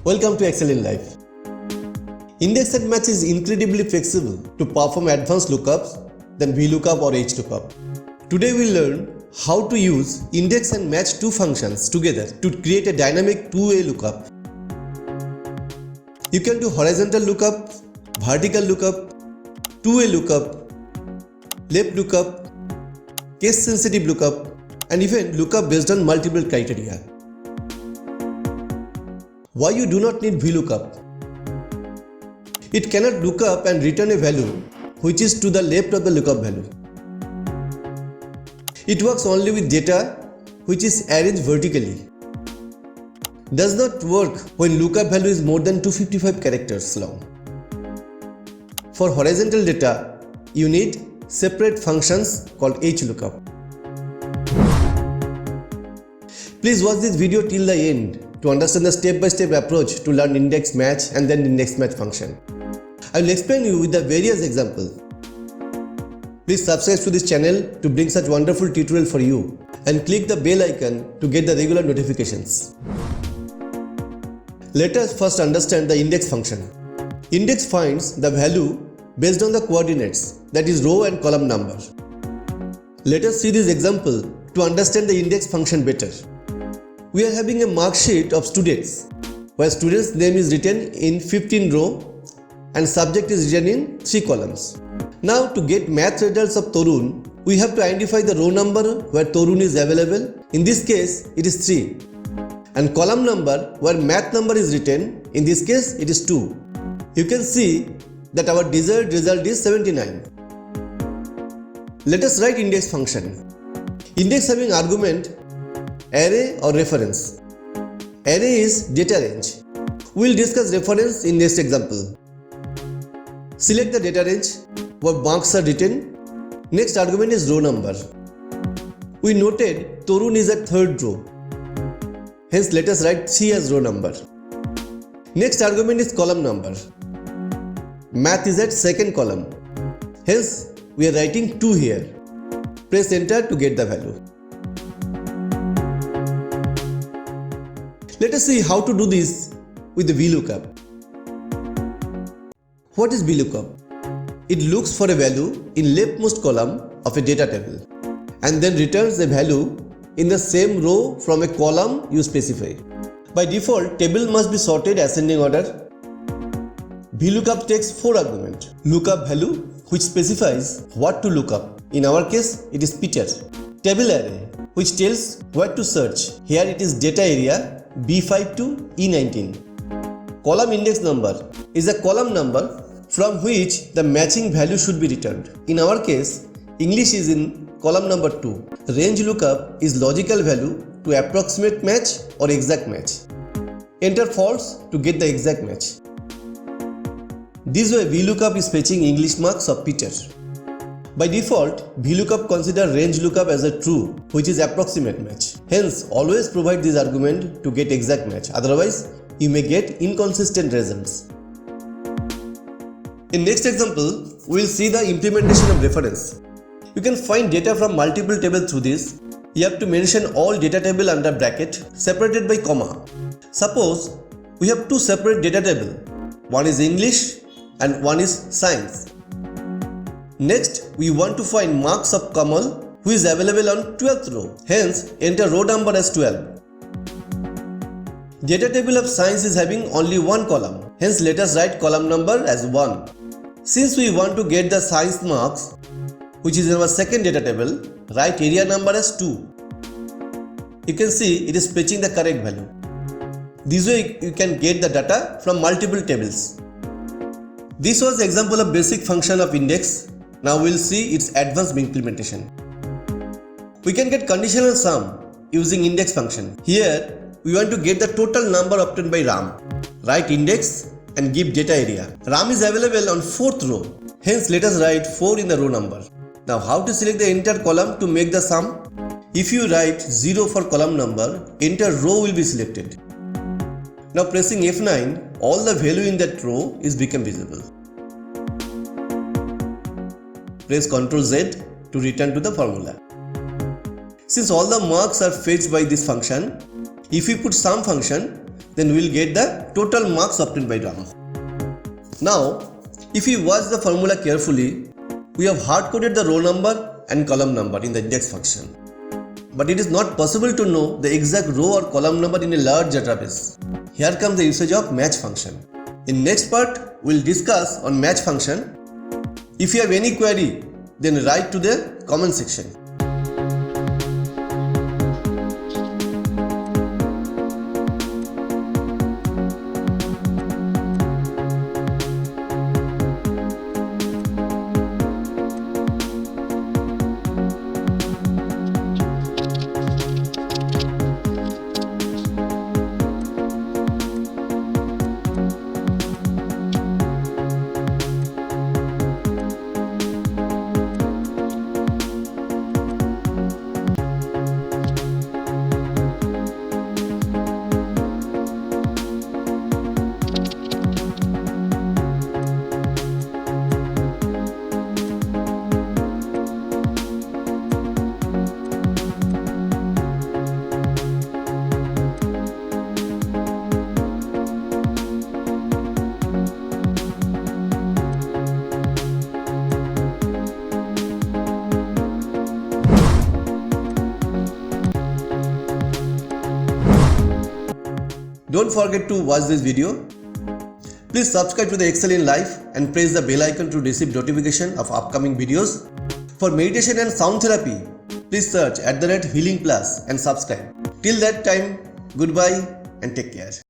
Welcome to Excel in Life. Index and match is incredibly flexible to perform advanced lookups than Vlookup or HLOOKUP. Today we learn how to use index and match two functions together to create a dynamic two-way lookup. You can do horizontal lookup, vertical lookup, two-way lookup, left lookup, case-sensitive lookup, and even lookup based on multiple criteria. Why you do not need Vlookup? It cannot look up and return a value which is to the left of the lookup value. It works only with data which is arranged vertically. Does not work when lookup value is more than 255 characters long. For horizontal data, you need separate functions called HLOOKUP. Please watch this video till the end to understand the step-by-step approach to learn index match and then index match function. I will explain you with the various examples. Please subscribe to this channel to bring such wonderful tutorial for you and click the bell icon to get the regular notifications. Let us first understand the index function. Index finds the value based on the coordinates, that is row and column number. Let us see this example to understand the index function better. We are having a mark sheet of students where student's name is written in 15 row and subject is written in 3 columns. Now to get math results of Torun, we have to identify the row number where Torun is available. In this case, it is 3. And column number where math number is written. In this case, it is 2. You can see that our desired result is 79. Let us write index function. Index having argument array or reference. Array is data range. We will discuss reference in next example. Select the data range where marks are written. Next argument is row number. We noted Torun is at 3rd row. Hence let us write 3 as row number. Next argument is column number. Math is at 2nd column. Hence we are writing 2 here. Press enter to get the value. Let us see how to do this with the Vlookup. What is Vlookup? It looks for a value in leftmost column of a data table and then returns a value in the same row from a column you specify. By default, table must be sorted ascending order. Vlookup takes 4 arguments. Lookup value, which specifies what to look up. In our case, it is Peter. Table array, which tells where to search. Here it is data area B5 to E19. Column index number is a column number from which the matching value should be returned. In our case, English is in column number 2. Range lookup is logical value to approximate match or exact match. Enter false to get the exact match. This way Vlookup is fetching English marks of Peter. By default, Vlookup consider range lookup as a true, which is approximate match. Hence, always provide this argument to get exact match. Otherwise, you may get inconsistent results. In next example, we will see the implementation of reference. You can find data from multiple tables through this. You have to mention all data table under bracket separated by comma. Suppose we have 2 separate data tables. One is English and one is science. Next, we want to find marks of Kamal who is available on 12th row. Hence, enter row number as 12. Data table of science is having only 1 column. Hence, let us write column number as 1. Since we want to get the science marks, which is in our second data table, write area number as 2. You can see it is fetching the correct value. This way you can get the data from multiple tables. This was the example of basic function of index. Now we will see its advanced implementation. We can get conditional sum using index function. Here we want to get the total number obtained by Ram. Write index and give data area. Ram is available on 4th row. Hence let us write 4 in the row number. Now how to select the entire column to make the sum? If you write 0 for column number, entire row will be selected. Now pressing F9, all the value in that row is become visible. Press Ctrl Z to return to the formula. Since all the marks are fetched by this function, if we put sum function, then we will get the total marks obtained by Rama. Now, if you watch the formula carefully, we have hard-coded the row number and column number in the index function. But it is not possible to know the exact row or column number in a large database. Here comes the usage of match function. In next part, we will discuss on match function. If you have any query, then write to the comment section. Don't forget to watch this video. Please subscribe to the Excel in Life and press the bell icon to receive notification of upcoming videos. For meditation and sound therapy, please search @Healing Plus and subscribe. Till that time, goodbye and take care.